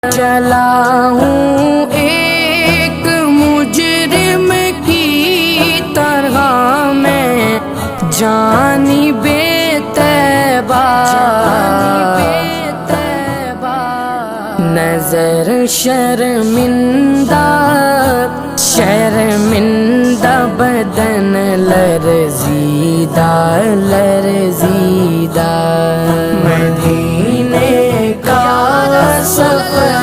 چلا ہوں ایک مجرم کی طرح میں جانب طیبہ، نظر شرمندہ شرمندہ بدن لرزیدہ لرزیدہ، مدینے کا سفر